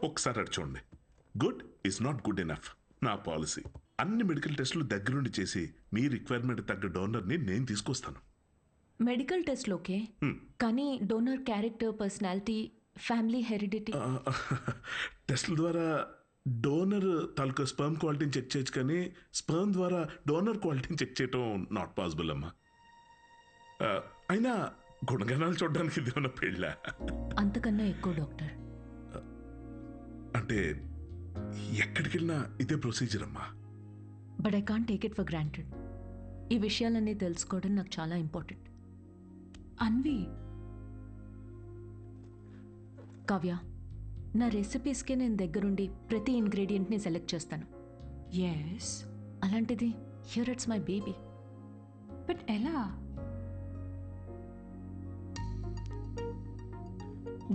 ఒకసారి అటు చూడండి. Good is not good enough. నా పాలసీ అన్ని మెడికల్ టెస్టులు దగ్గరుండి చేసి మీ రిక్వైర్మెంట్ తగ్గ డోనర్ని నేను తీసుకొస్తాను. మెడికల్ టెస్ట్లు ఓకే, కానీ donor character, personality, family, heredity. టెస్ట్ల ద్వారా డోనర్ తాలూకా స్పర్మ్ క్వాలిటీని చెక్ చేయొచ్చు, కానీ స్పర్మ్ ద్వారా డోనర్ క్వాలిటీని చెక్ చేయటం నాట్ పాసిబుల్ అమ్మా. అయినా గుణగణాలు చూడడానికి ఇది ఉన్న పెళ్ళ అంతకన్నా ఎక్కువ డాక్టర్. అంటే ఎక్కడికి వెళ్ళినా ఇదే ప్రొసీజర్ అమ్మా. But I can't take it for granted. ఈ విషయాలన్నీ తెలుసుకోవడం నాకు చాలా ఇంపార్టెంట్. అన్వి, కావ్య, నా రెసిపీస్కి నేను దగ్గరుండి ప్రతి ఇంగ్రీడియంట్ని సెలెక్ట్ చేస్తాను. ఎస్, అలాంటిది here it's my baby. But ఎలా?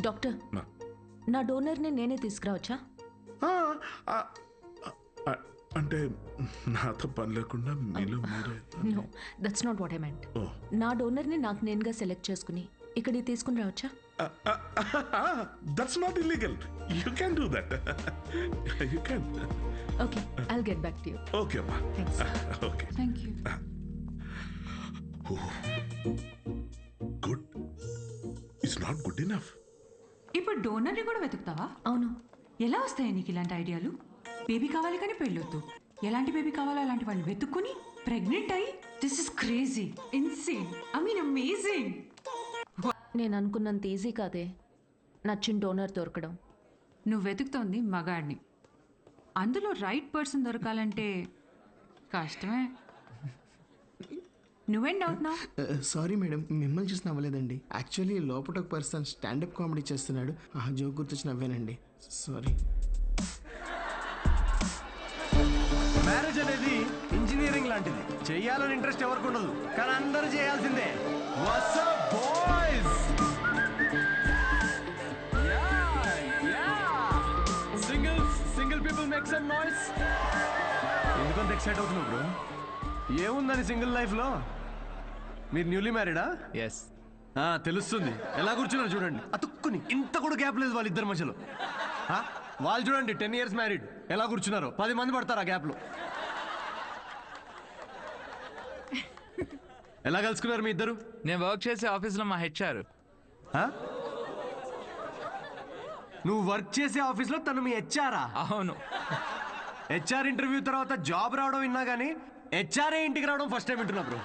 డాక్టర్, నా డోనర్ని నేనే తీసుకురావచ్చా? అంటే నాతో పని లేకుండా మీలో మీరే. No, that's not what I meant. నా డోనర్ని నాకు నేనుగా సెలెక్ట్ చేసుకుని ఇక్కడికి తీసుకుని రావచ్చా? That's not illegal. You can do that. You can. Okay, I'll get back to you. Okay అమ్మా. Thanks. Okay. Thank you. Good it's not good enough. ఇప్పుడు డోనర్ని కూడా వెతుకుతావా? అవును. ఎలా వస్తాయి నీకు ఇలాంటి ఐడియాలు? బేబీ కావాలి కానీ పెళ్ళొద్దు. ఎలాంటి బేబీ కావాలో అలాంటి వాళ్ళు వెతుక్కుని ప్రెగ్నెంట్ అయ్యి, this is crazy, insane, I mean amazing. నేను అనుకున్నంత ఈజీ కాదే నచ్చిన డోనర్ దొరకడం. నువ్వు వెతుకుతోంది మగాడిని. అందులో రైట్ పర్సన్ దొరకాలంటే కష్టమే. నువ్వేం డౌట్ నా? సారీ మేడం, మిమ్మల్ని చూసి నవ్వలేదండి. యాక్చువల్లీ లోపల ఒక పర్సన్ స్టాండప్ కామెడీ చేస్తున్నాడు, ఆ జోక్ గుర్తొచ్చి నవ్వానండి. సారీ. మ్యారేజ్ అనేది ఇంజనీరింగ్ లాంటిది. చెయ్యాలని ఇంట్రెస్ట్ ఎవరికి ఉండదు, కానీ అందరూ చేయాల్సిందే. What's up, boys? Single people make some noise. ఎందుకంత ఎక్సైట్ అవుతున్నావు బ్రో? ఏముందని సింగిల్ లైఫ్లో? మీరు న్యూలీ మ్యారీడా? ఎస్. తెలుస్తుంది. ఎలా కూర్చున్నారు చూడండి, అతుక్కుని. ఇంత కూడా గ్యాప్ లేదు వాళ్ళిద్దరి మధ్యలో. వాళ్ళు చూడండి 10 years మ్యారీడ్, ఎలా కూర్చున్నారు. 10 మంది పడతారు ఆ గ్యాప్లో. ఎలా కలుసుకున్నారు మీ ఇద్దరు? నేను వర్క్ చేసే ఆఫీస్లో మా హెచ్ఆర్. నువ్వు వర్క్ చేసే ఆఫీస్లో తను మీ హెచ్ఆరా? అవును. హెచ్ఆర్ ఇంటర్వ్యూ తర్వాత జాబ్ రావడం విన్నా కానీ హెచ్ఆర్ఏ ఇంటికి రావడం ఫస్ట్ టైం వింటున్నా బ్రో.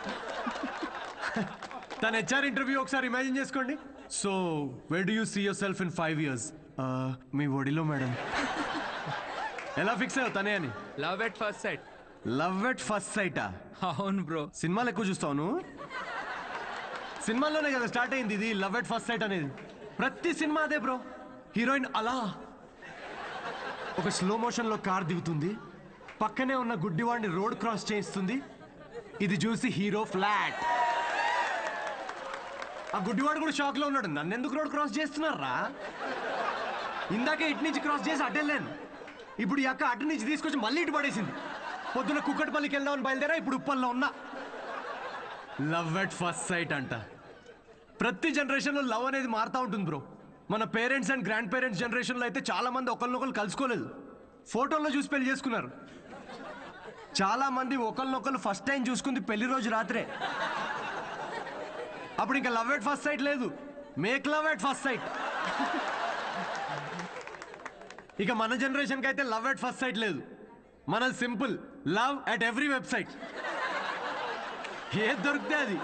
తన హెచ్ఆర్ ఇంటర్వ్యూ ఒకసారి ఇమాజిన్ చేసుకోండి. So where do you see yourself in 5 years? మీ ఒడిలో మేడం. ఎలా ఫిక్స్ అయ్యావు తనే అని? Love at first sight. Love at first సైటా? అవును బ్రో. సినిమాలు ఎక్కువ చూస్తావు. సినిమాల్లోనే కదా స్టార్ట్ అయింది ఇది లవ్ ఎట్ ఫస్ట్ సైట్ అనేది. ప్రతి సినిమా అదే బ్రో. హీరోయిన్ అలా ఒక స్లో మోషన్లో కార్ దిగుతుంది, పక్కనే ఉన్న గుడ్డివాడిని రోడ్ క్రాస్ చేయిస్తుంది. ఇది చూసి హీరో ఫ్లాట్. ఆ గుడ్డివాడు కూడా షాక్ లో ఉన్నాడు, నన్ను ఎందుకు రోడ్ క్రాస్ చేస్తున్నారా? ఇందాకే ఇటు నుంచి క్రాస్ చేసి అడ్డెళ్ళాను, ఇప్పుడు ఈ అక్క అటు నుంచి తీసుకొచ్చి మళ్ళీ ఇటు పడేసింది. పొద్దున కుక్కటిపల్లికి వెళ్దామని బయలుదేరా, ఇప్పుడు ఉప్పల్లో ఉన్నా. లవ్ ఎట్ ఫస్ట్ సైట్ అంట. ప్రతి జనరేషన్లో లవ్ అనేది మారుతూ ఉంటుంది బ్రో. మన పేరెంట్స్ అండ్ గ్రాండ్ పేరెంట్స్ జనరేషన్లో అయితే చాలా మంది ఒకరినొకరు కలుసుకోలేదు, ఫోటోల్లో చూసి పెళ్లి చేసుకున్నారు. చాలా మంది ఒకరినొకరు ఫస్ట్ టైం చూసుకుంది పెళ్లి రోజు రాత్రే. అప్పుడు ఇంకా లవ్ ఎట్ ఫస్ట్ సైట్ లేదు, make love at first site. ఇక మన జనరేషన్కి అయితే లవ్ ఎట్ ఫస్ట్ సైట్ లేదు, మనది simple love at every website. ఏది దొరికితే అది.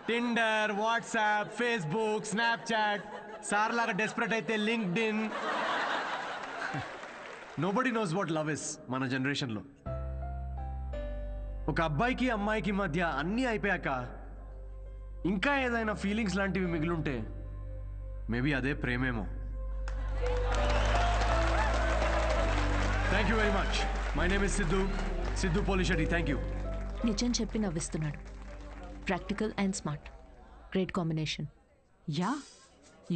Tinder, WhatsApp, Facebook, Snapchat, sir లాగా డెస్పరేట్ అయితే linked in. Nobody knows what love is మన జనరేషన్లో. ఒక అబ్బాయికి అమ్మాయికి మధ్య అన్నీ అయిపోయాక ఇంకా ఏదైనా ఫీలింగ్స్ లాంటివి మిగిలింటే మేబీ అదే ప్రేమేమో. Thank you very much. My name is Siddhu Polishetty. Thank you. నిజం చెప్పి నవ్విస్తున్నాడు. Practical and smart, great combination. Yeah,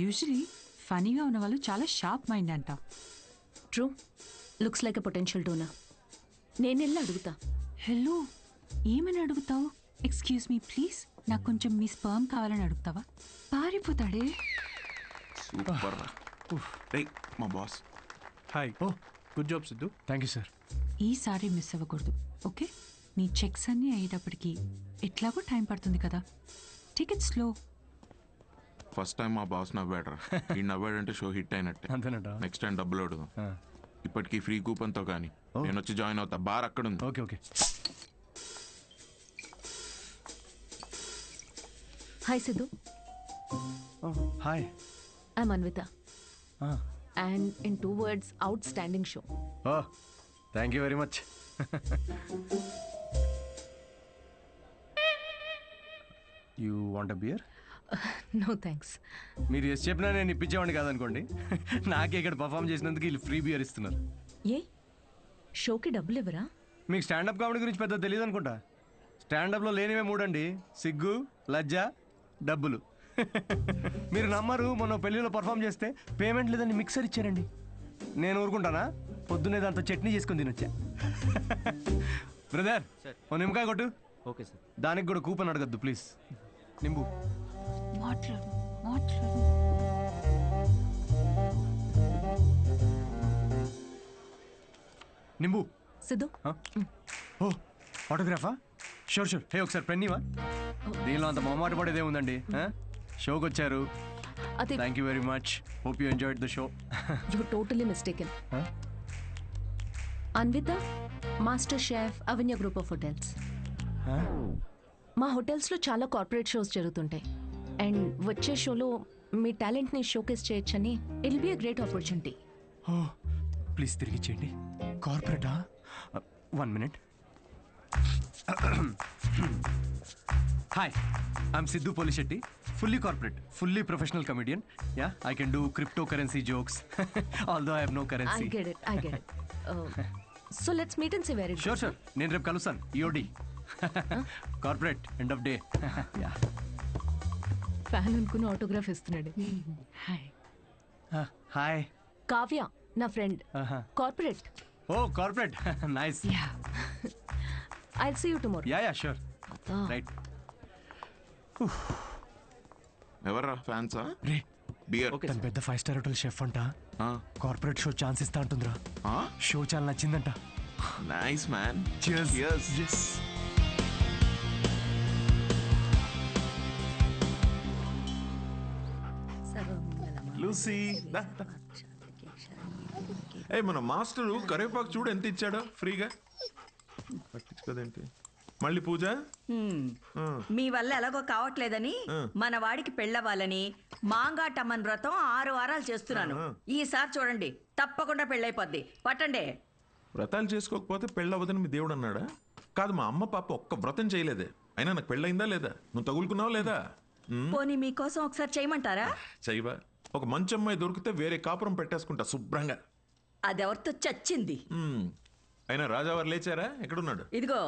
usually ఫనీగా ఉన్న వాళ్ళు చాలా షార్ప్ మైండ్ అంట. True, looks like a potential donor. నేను వెళ్ళి అడుగుతా. హలో, ఏమని అడుగుతావు? ఎక్స్క్యూజ్ మీ ప్లీజ్, నాకు కొంచెం మీ స్పర్మ్ కావాలని అడుగుతావా? పారిపోతాడే. సూపర్ రా. రేయ్ మా boss hi oh good job Siddhu. Thank you sir. ఈసారి మిస్ అవ్వకూడదు ఓకే. నీ చెక్స్ అన్నీ అయ్యేటప్పటికి ఎట్లాగో టైం పడుతుంది కదా, టికెట్ స్లో. ఫస్ట్ టైం మా బాస్ నవ్వాడు. ఈ నవ్వాడంటే షో హిట్ అయినట్టే. అంతేనట. నెక్స్ట్ టైం డబ్బులు అడుగు. ఇప్పటికీ ఫ్రీ కూపన్తో కానీ నేను వచ్చి జాయిన్ అవుతా. బార్ అక్కడ ఉంది. Okay okay. Hi Siddhu, hi. I'm Anvitha. And in 2 words, outstanding show. Oh thank you very much. You want a beer? No thanks. మీరు ఎస్ చెప్పినా నేను ఇప్పించేవాడిని కాదనుకోండి. నాకే ఇక్కడ పర్ఫామ్ చేసినందుకు వీళ్ళు ఫ్రీ బియర్ ఇస్తున్నారు. ఏ షోకి డబ్బులు ఇవ్వరా? మీకు స్టాండప్ కామెడీ గురించి పెద్ద తెలియదు అనుకుంటా. స్టాండప్లో లేనివే 3 అండి: సిగ్గు, లజ్జ, డబ్బులు. మీరు నమ్మరు, మొన్న పెళ్ళిలో పర్ఫామ్ చేస్తే పేమెంట్ లేదని మిక్సర్ ఇచ్చారండి. నేను ఊరుకుంటానా? పొద్దున్నే దాంతో చట్నీ చేసుకుని తినొచ్చా. బ్రదర్ ఓ నిమ్మకాయ కొట్టు. Okay sir. దానికి కూడా కూపన్ అడగద్దు ప్లీజ్. నింబు. మాట్లాడు మాట్లాడు. నింబు. సిద్ధు, ఓ ఆటోగ్రాఫా? Sure sure. హే ఒకసారి పెన్నీవా? దీనిలో అంత మొహమాట పడేదే ఉందండి. షోకి వచ్చారు. అది thank you very much. Hope you enjoyed the show. you're totally mistaken. Anvitha, master chef, Avanya group of hotels. మా హోటల్స్లో చాలా కార్పొరేట్ షోస్ జరుగుతుంటాయి. అండ్ వచ్చే షోలో మీ టాలెంట్ని షోకేస్ చేయొచ్చని it will be a great opportunity. ఓ ప్లీజ్ తిరిగి ఇచ్చేయండి. కార్పొరేటా? 1 minute. Hi, I'm Siddhu Polishetty. Fully corporate, fully professional comedian. Yeah, I can do crypto currency jokes. Although I have no I currency. get it. So let's meet and see where it goes. Sure sure. నేను రేపు కలుస్తాను. EOD corporate end of day. Fan అనుకుని autograph ఇస్తున్నాడు. Hi. Hi. Kavya నా friend, corporate. Oh corporate, nice. Yeah. I'll see you tomorrow. Yeah yeah sure. Right. ఎవర్రా ఫ్యాన్సా? రే beer. తన పెద్ద 5-star హోటల్ షెఫ్ అంట. కార్పొరేట్ షో ఛాన్స్ ఇస్తా అంటుందిరా. షో చాలా నచ్చిందంట. Nice man. Cheers. Yes. Lucy ఏ మన మాస్టరు కరివేపాకు చూడు ఎంత ఇచ్చాడో ఫ్రీగా. పట్టించుకోదేంటి మళ్ళీ పూజ? మీ వల్ల ఎలాగో కావట్లేదని మన వాడికి పెళ్ళవ్వాలని మాంగాటమ్మన్ వ్రతం 6 వారాలు చేస్తున్నాను. ఈసారి చూడండి, తప్పకుండా పెళ్ళైపోద్ది. పట్టండి. వ్రతాలు చేసుకోకపోతే పెళ్ళవదని మీ దేవుడు అన్నాడా? కాదు, మా అమ్మ పాప ఒక్క వ్రతం చేయలేదే. అయినా నాకు పెళ్ళయిందా లేదా? నువ్వు తగులుకున్నావా లేదా? పోనీ మీకోసం ఒకసారి చేయమంటారా? చెయ్యవా? ఒక మంచి అమ్మాయి దొరికితే వేరే కాపురం పెట్టేసుకుంటా శుభ్రంగా. అదెవరితో చచ్చింది. అయినా రాజావారు లేచారా? ఎక్కడున్నాడు? ఇదిగో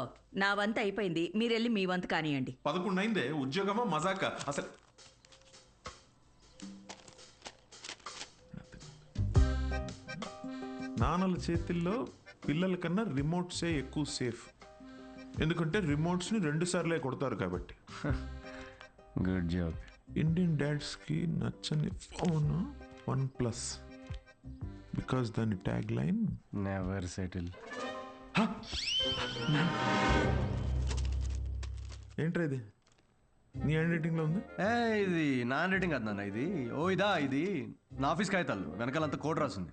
నా వంతు అయిపోయింది, మీరెళ్ళి మీ వంతు కానియండి. 11 అయిందే. ఉద్యోగమా మజాకా అసలు? నాన్నల చేతిల్లో పిల్లల కన్నా రిమోట్సే ఎక్కువ సేఫ్. ఎందుకంటే రిమోట్స్ని 2 సార్లే కొడతారు కాబట్టి. Good job. ఇండియన్ డాడ్స్కి నచ్చని ఫోన్ OnePlus. బికాస్ దాని ట్యాగ్ లైన్ నెవర్ సెటిల్. ఏంట్రా ఇది? నీ హ్యాండ్ రైటింగ్లో ఉంది. ఇది నా హ్యాండ్ రైటింగ్ కాదు నాన్న. ఇది నా ఆఫీస్ కాగితాలు వెనకాలంతా కోడ్ రాసింది.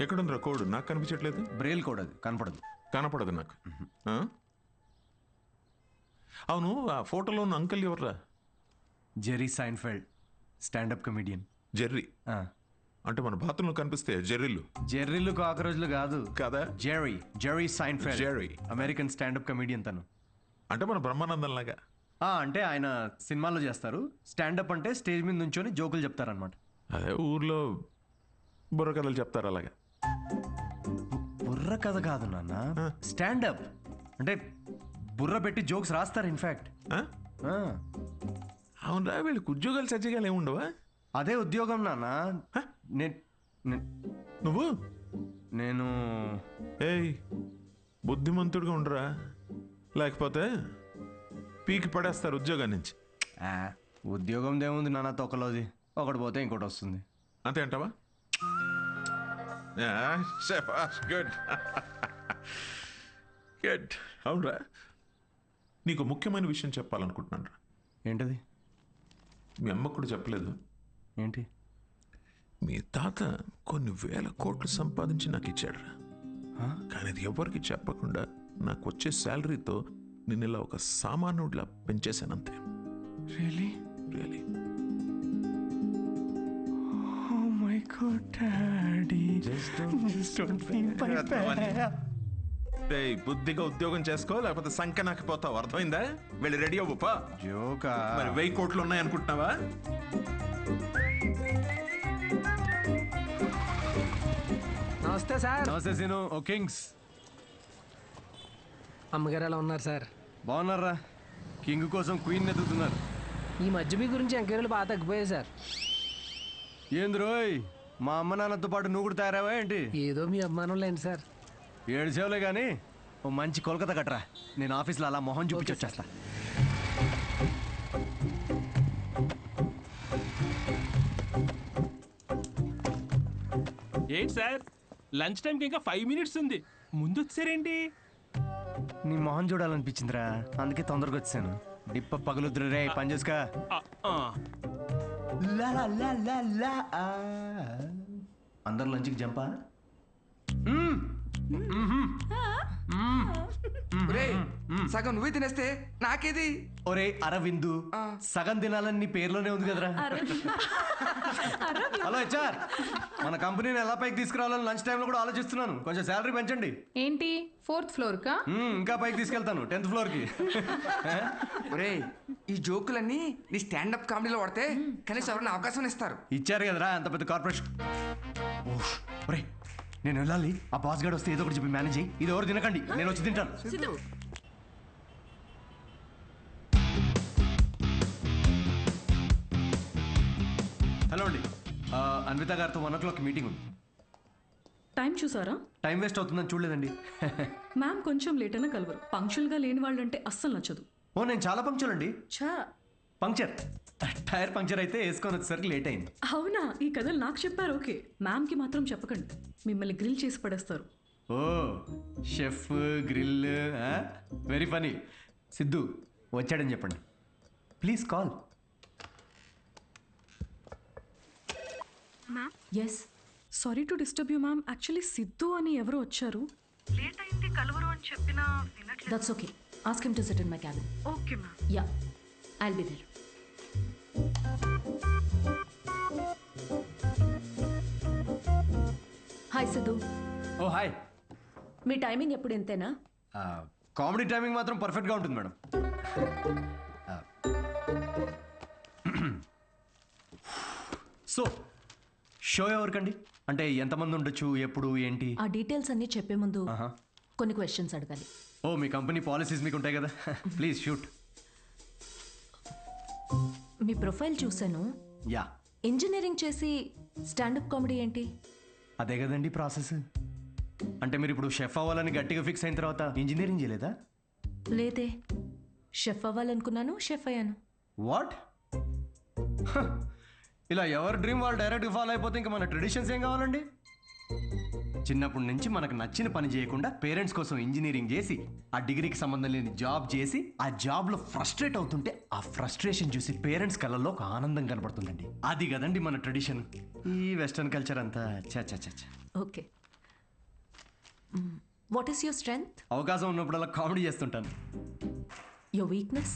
ఎక్కడుందిరా కోడ్? నాకు కనిపించట్లేదు. బ్రెయిల్ కోడ్, అది కనపడదు. కనపడదు నాకు. అవును, ఆ ఫోటోలో ఉన్న అంకుల్ ఎవర్రా? Jerry Seinfeld, standup comedian. Jerry అంటే మన బాత్రూంలో కనిపిస్తే జెర్రీలు. జెర్రీలు కాకరోజులు కాదు కదా. Jerry Seinfeld, Jerry American standup comedian తను. అంటే మన బ్రహ్మానందం లాగా. అంటే ఆయన సినిమాల్లో చేస్తారు. స్టాండప్ అంటే స్టేజ్ మీద నుంచొని జోకులు చెప్తారనమాట. అదే ఊర్లో బుర్ర కథలు చెప్తారు అలాగా. బుర్ర కథ కాదు నాన్న, స్టాండప్ అంటే బుర్ర పెట్టి జోక్స్ రాస్తారు. ఇన్ఫాక్ట్ అవునరా, వీళ్ళకి ఉద్యోగాలు సజ్జగాలు ఏముండవా? అదే ఉద్యోగం నాన్న. నేను ఏయ్ బుద్ధిమంతుడిగా ఉండరా, లేకపోతే పీకి పడేస్తారు ఉద్యోగం నుంచి. ఉద్యోగం దేముంది నాన్న, తొక్కలోది. ఒకటి పోతే ఇంకోటి వస్తుంది. అంతే అంటావా? Good good. అవునరా, నీకు ముఖ్యమైన విషయం చెప్పాలనుకుంటున్నాను రా. ఏంటది? మీ అమ్మకు కూడా చెప్పలేదు. ఏంటి? మీ తాత కొన్ని వేల కోట్లు సంపాదించి నాకు ఇచ్చాడురా. కానీ అది ఎవరికి చెప్పకుండా నాకు వచ్చే శాలరీతో నేను ఇలా ఒక సామాన్యుడిలా పెంచేశానంతే. Really? Really. Oh my God, Daddy. Just don't feel my bad. బుద్ధిగా ఉద్యోగం చేసుకో, లేకపోతే సంఖ్య నాకు పోతావు. అర్థమైందా? వెళ్ళి రెడీ అవ్వపా. జోకా? మరి 1000 కోట్లు ఉన్నాయనుకుంటున్నావా? నమస్తే సార్. నమస్తే సీను. ఓ కింగ్స్. అమ్మగారు ఎలా ఉన్నారు సార్? బాగున్నారా? కింగ్ కోసం క్వీన్ ఎదుగుతున్నారు. ఈ మధ్య మీ గురించి ఎంక్వైరీలు బాగా తగ్గిపోయాయి సార్. ఏంది రోయ్, మా అమ్మ నాన్నతో పాటు నువ్వు కూడా తయారావా ఏంటి? ఏదో మీ అభిమానం లేండి సార్. 7 సేవలే కానీ ఓ మంచి కోల్కతా కట్టరా. నేను ఆఫీస్లో అలా మొహం చూపించి వచ్చేస్తా. ఏంటి సార్, లంచ్ టైంకి ఇంకా 5 మినిట్స్ ఉంది, ముందు వచ్చారేంటి? నీ మొహం చూడాలనిపించిందిరా, అందుకే తొందరగా వచ్చాను. డిప్ప పగులుద్దురు రే, పని చేసుకా. అందరు లంచ్కి జంపా? సగం నువ్వే తినేస్తే నాకేది? ఒరే అరవిందు, సగం తినాలని నీ పేర్లోనే ఉంది కదరా. హలో హెచ్ఆర్, మన కంపెనీని ఎలా పైకి తీసుకురావాలని లంచ్ టైంలో కూడా ఆలోచిస్తున్నాను. కొంచెం శాలరీ పెంచండి. ఏంటి 4th ఫ్లోర్ కా? ఇంకా పైకి తీసుకెళ్తాను, 10th ఫ్లోర్కి. ఒరే, ఈ జోకులన్నీ నీ స్టాండప్ కామెడీలో వాడితే కనీసం ఎవరైనా అవకాశం ఇస్తారు. ఇచ్చారు కదరా అంత పెద్ద కార్పొరేషన్. ఒరే నేను వెళ్ళాలి, ఆ బాస్ గార్డ్ వస్తే ఏదో ఒకటి చెప్పి మేనేజ్ అయ్యి. ఇది ఎవరు తినకండి, నేను వచ్చి తింటాను. హలో అండి, అన్విత గారితో 1 o'clock మీటింగ్ ఉంది. టైం చూసారా? టైం వేస్ట్ అవుతుందని చూడలేదండి. మ్యామ్ కొంచెం లేట్ అయినా కలవరు. పంక్చువల్గా లేని వాళ్ళంటే అస్సలు నచ్చదు. ఓ నేను చాలా పంక్చువల్ అండి. ఛా, పంక్చర్, టైర్ పంక్చర్ అయితే వేసుకొని వచ్చేసరికి లేట్ అయింది. అవునా? ఈ కథలు నాకు చెప్పారు. ఓకే, మ్యామ్కి మాత్రం చెప్పకండి, మిమ్మల్ని గ్రిల్ చేసి పడేస్తారు. Oh chef grill, very funny. Siddhu వచ్చాడని చెప్పండి, please call. Ma'am, yes, sorry to disturb you ma'am. Actually Siddhu అని ఎవరు వచ్చారు. లేట్ అయింది కలవరు అని చెప్పినా వినట్లేదు. That's okay, ask him to sit in my cabin. Okay ma'am. Yeah, I'll be there. Hi Siddhu. Oh hi. మీ టైమింగ్ ఎప్పుడు ఇంతేనా? కామెడీ టైమింగ్ మాత్రం పర్ఫెక్ట్గా ఉంటుంది మేడం. సో షో ఎవరికండి? అంటే ఎంతమంది ఉండొచ్చు, ఎప్పుడు, ఏంటి? ఆ డీటెయిల్స్ అన్నీ చెప్పే ముందు కొన్ని క్వశ్చన్స్ అడగాలి. ఓ మీ కంపెనీ పాలసీస్ మీకు ఉంటాయి కదా, ప్లీజ్ షూట్. మీ ప్రొఫైల్ చూశాను. యా. ఇంజనీరింగ్ చేసి స్టాండప్ కామెడీ ఏంటి? అదే కదండి ప్రాసెస్. అంటే మీరు ఇప్పుడు షెఫ్ అవ్వాలని గట్టిగా ఫిక్స్ అయిన తర్వాత ఇంజనీరింగ్ చేయలేదా? లేదే, షెఫ్ అవ్వాలనుకున్నాను, షెఫ్ అయ్యాను. వాట్? ఇలా ఎవరి డ్రీమ్ వాళ్ళు డైరెక్ట్గా ఫాలో అయిపోతే ఇంకా మన ట్రెడిషన్స్ ఏం కావాలండి? చిన్నప్పటి నుంచి మనకు నచ్చిన పని చేయకుండా పేరెంట్స్ కోసం ఇంజనీరింగ్ చేసి, ఆ డిగ్రీకి సంబంధం లేని జాబ్ చేసి, ఆ జాబ్లో ఫ్రస్ట్రేట్ అవుతుంటే ఆ ఫ్రస్ట్రేషన్ చూసి పేరెంట్స్ కళ్ళల్లో ఒక ఆనందం కనబడుతుందండి. అది కదండి మన ట్రెడిషన్. ఈ వెస్టర్న్ కల్చర్ అంతా చ. Okay, what is your strength? అవకాశం ఉన్నప్పుడల్లా కామెడీ చేస్తుంటాను. Your weakness?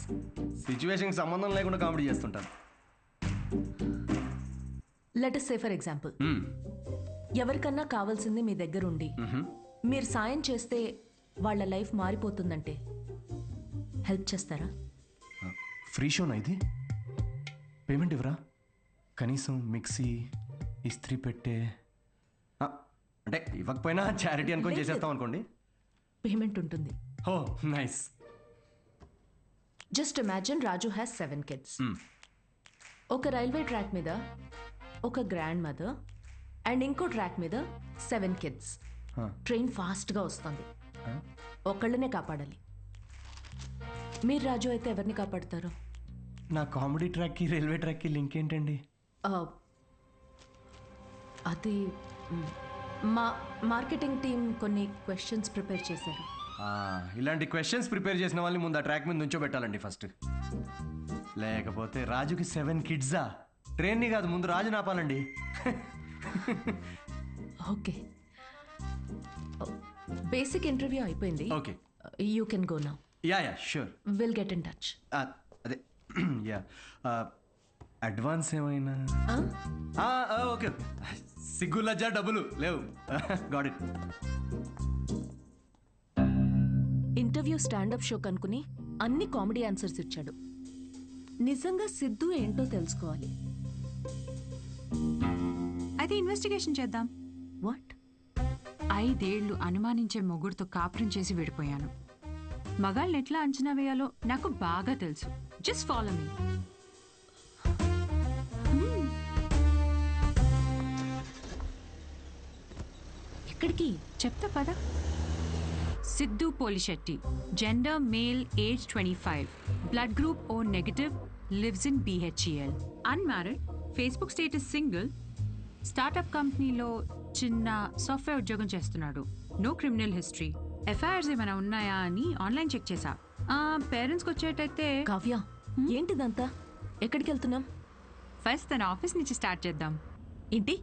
సిచ్యువేషన్కి సంబంధం లేకుండా కామెడీ చేస్తుంటాను. Let us say for example, ఎవరికన్నా కావాల్సింది మీ దగ్గర ఉండి మీరు సాయం చేస్తే వాళ్ళ లైఫ్ మారిపోతుందంటే హెల్ప్ చేస్తారా? ఫ్రీ షోనా ఇది? పేమెంట్ ఇవ్వరా? కనీసం మిక్సీ, ఇస్త్రీ పెట్టే, అంటే ఇవ్వకపోయినా చారిటీ అనుకొని చేసేస్తాం అనుకోండి. పేమెంట్ ఉంటుంది. Oh nice. Just imagine Raju has 7 kids. ఒక రైల్వే ట్రాక్ మీద ఒక గ్రాండ్ మదర్ అండ్ ఇంకో ట్రాక్ మీద 7 kids. ట్రైన్ ఫాస్ట్గా వస్తుంది, ఒకళ్ళనే కాపాడాలి. మీరు రాజు అయితే ఎవరిని కాపాడతారు? నా కామెడీ ట్రాక్కి రైల్వే ట్రాక్కి లింక్ ఏంటండి? అది మా మార్కెటింగ్ టీం కొన్ని క్వశ్చన్స్ ప్రిపేర్ చేశారు. ఇలాంటి క్వశ్చన్స్ ప్రిపేర్ చేసిన వాళ్ళని ముందు ఆ ట్రాక్ మీద నుంచోబెట్టాలండి ఫస్ట్. లేకపోతే రాజుకి 7 కిడ్సా? ట్రైన్ని కాదు, ముందు రాజు నాపాలండి. ఓకే, బేసిక్ ఇంటర్వ్యూ అయిపోయింది. Okay, you can go now. Yeah sure, will get in touch. అదే యా, అడ్వాన్స్ ఏమైనా? ఓకే, సిగ్గు లజ్జ డబ్బులు లేవు. Got it. Interview standup show కనుకుని అన్ని కామెడీ ఆన్సర్స్ ఇచ్చాడు. నిజంగా సిద్ధు ఏంటో తెలుసుకోవాలి. అయితే ఇన్వెస్టిగేషన్ చేద్దాం. వాట్? 5 ఏళ్ళు అనుమానించే మొగుడుతో కాపురం చేసి విడిపోయాను. మగాళ్ళని ఎట్లా అంచనా వేయాలో నాకు బాగా తెలుసు. Just follow me. ఎక్కడికి? చెప్తా పద. Siddhu Polishetty, gender male, age 25, blood group O negative, lives in BHEL, unmarried, Facebook status single, startup కంపెనీలో చిన్న సాఫ్ట్వేర్ ఉద్యోగం చేస్తున్నాడు. No criminal history. ఎఫ్ఐఆర్స్ ఏమైనా ఉన్నాయా అని ఆన్లైన్ చెక్ చేశా. పేరెంట్స్కి వచ్చేటైతే. కావ్య, ఏంటిదంతా? ఎక్కడికి వెళ్తున్నాం? ఫస్ట్ తన ఆఫీస్ నుంచి స్టార్ట్ చేద్దాం. ఏంటి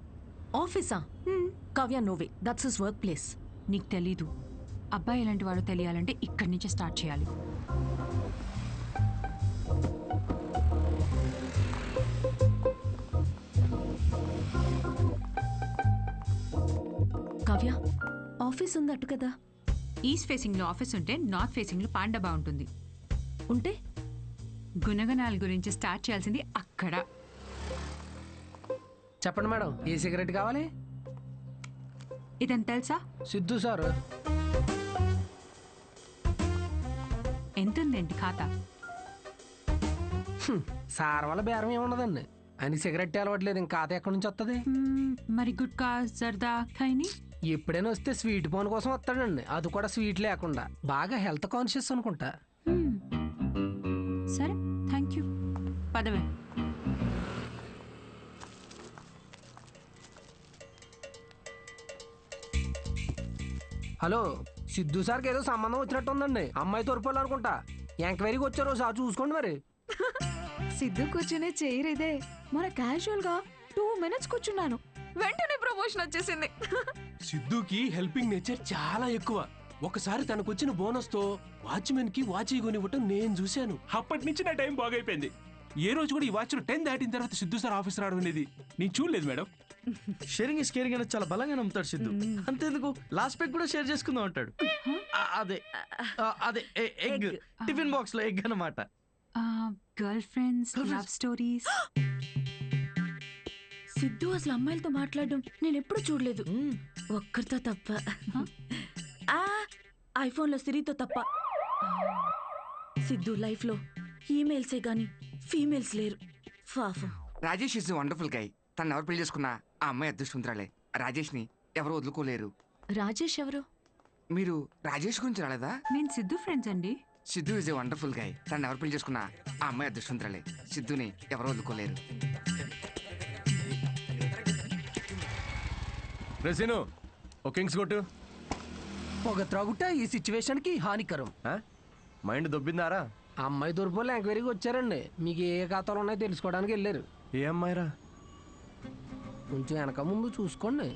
ఆఫీసా? Kavya, no way, that's his work place. నీకు తెలీదు. అబ్బాయి ఎలాంటి వాడో తెలియాలంటే ఇక్కడి నుంచే స్టార్ట్ చేయాలి. కావ్య, ఆఫీస్ ఉంది అటు కదా. ఈస్ట్ ఫేసింగ్ లో ఆఫీస్ ఉంటే నార్త్ ఫేసింగ్ లో పాండబా ఉంటుంది. ఉంటే గుణగణాల గురించి స్టార్ట్ చేయాల్సింది అక్కడ. చెప్పండి మేడం, ఏ సిగరెట్ కావాలి? ఇదని తెలుసా? సిద్ధు సార్. ఎంతుందేంటి ఖాతా? సార్ వల్ల బేరం ఏమున్నదండి. ఆయన సిగరెట్ అలవట్లేదు, ఇంకా ఖాతా ఎక్కడి నుంచి వస్తుంది? మరి గుట్కా, జర్దా, ఖైని ఎప్పుడైనా వస్తే స్వీట్ పోన్ కోసం వస్తాడండి, అది కూడా స్వీట్ లేకుండా. బాగా హెల్త్ కాన్షియస్ అనుకుంటా. సరే, థ్యాంక్ యూ. పదవే. హలో, సిద్ధు సార్కి ఏదో సంబంధం వచ్చినట్టు ఉందండి. అమ్మాయి తోరిపోవాలనుకుంటా. ఎంక్వైరీకి వచ్చారు, సార్ చూసుకోండి మరి. సిద్ధు కూర్చునే చైర్ ఇదే. మన క్యాజువల్ గా 2 minutes కూర్చున్నాను, వెంటనే ప్రమోషన్ వచ్చేసింది. సిద్ధుకి హెల్పింగ్ నేచర్ చాలా ఎక్కువ. ఒకసారి తనకొచ్చిన బోనస్ తో వాచ్మెన్ కి వాచ్ కొనివ్వటం నేను చూశాను. అప్పటి నుంచి నా టైం బాగైపోయింది. ఏ రోజు కూడా ఈ వాచ్ 10 దాటిన తర్వాత సిద్ధు సార్ ఆఫీస్ రావడం అనేది నేను చూడలేదు మేడం. షేరింగ్ ఇస్ కేరింగ్ అనేది చాలా బలంగా నమ్ముతాడు సిద్ధు. అంతేందుకు లాస్ట్ పెగ్ కూడా షేర్ చేసుకుందాం అంటాడు. అదే అదే ఎగ్, టిఫిన్ బాక్స్ లో ఎగ్ అన్నమాట. Girl friends, love stories. Siddhu అసలు అమ్మాయిలతో మాట్లాడడం నేను ఎప్పుడు చూడలేదు, ఒక్కరితో తప్ప. ఐఫోన్లో సిరితో తప్ప. సిద్ధు లైఫ్ లో ఈమెయిల్సే గాని ఫీమేల్స్ లేరు. పాపం. Rajesh is wonderful guy. తను ఎవరు పెళ్లి చేసుకున్నా ఆ అమ్మాయి అదృష్టవంతురాలే. రాజేష్ ని ఎవరు వదులుకోలేరు. రాజేష్ ఎవరు? మీరు రాజేష్ గురించి రాలేదా? నేను సిద్ధు ఫ్రెండ్స్ అండి. Siddhu is a wonderful guy. తను ఎవరు పెళ్లి చేసుకున్నా ఆ అమ్మాయి అదృష్టవంతురాలే. సిద్ధుని ఎవరు వదులుకోలేరు. రెసిను ఓ కింగ్స్ కొట్టు. ఒక త్రాగుట్ట ఈ సిచ్యువేషన్ కి హానికరం. మైండ్ దొబ్బిందారా? అమ్మాయి తోరిపోలే ఎంక్వైరీకి వచ్చారండి. మీకు ఏ ఖాతాలు ఉన్నాయో తెలుసుకోవడానికి వెళ్ళారు. ఏ అమ్మాయిరా? కొంచెం వెనక ముందు చూసుకోండి.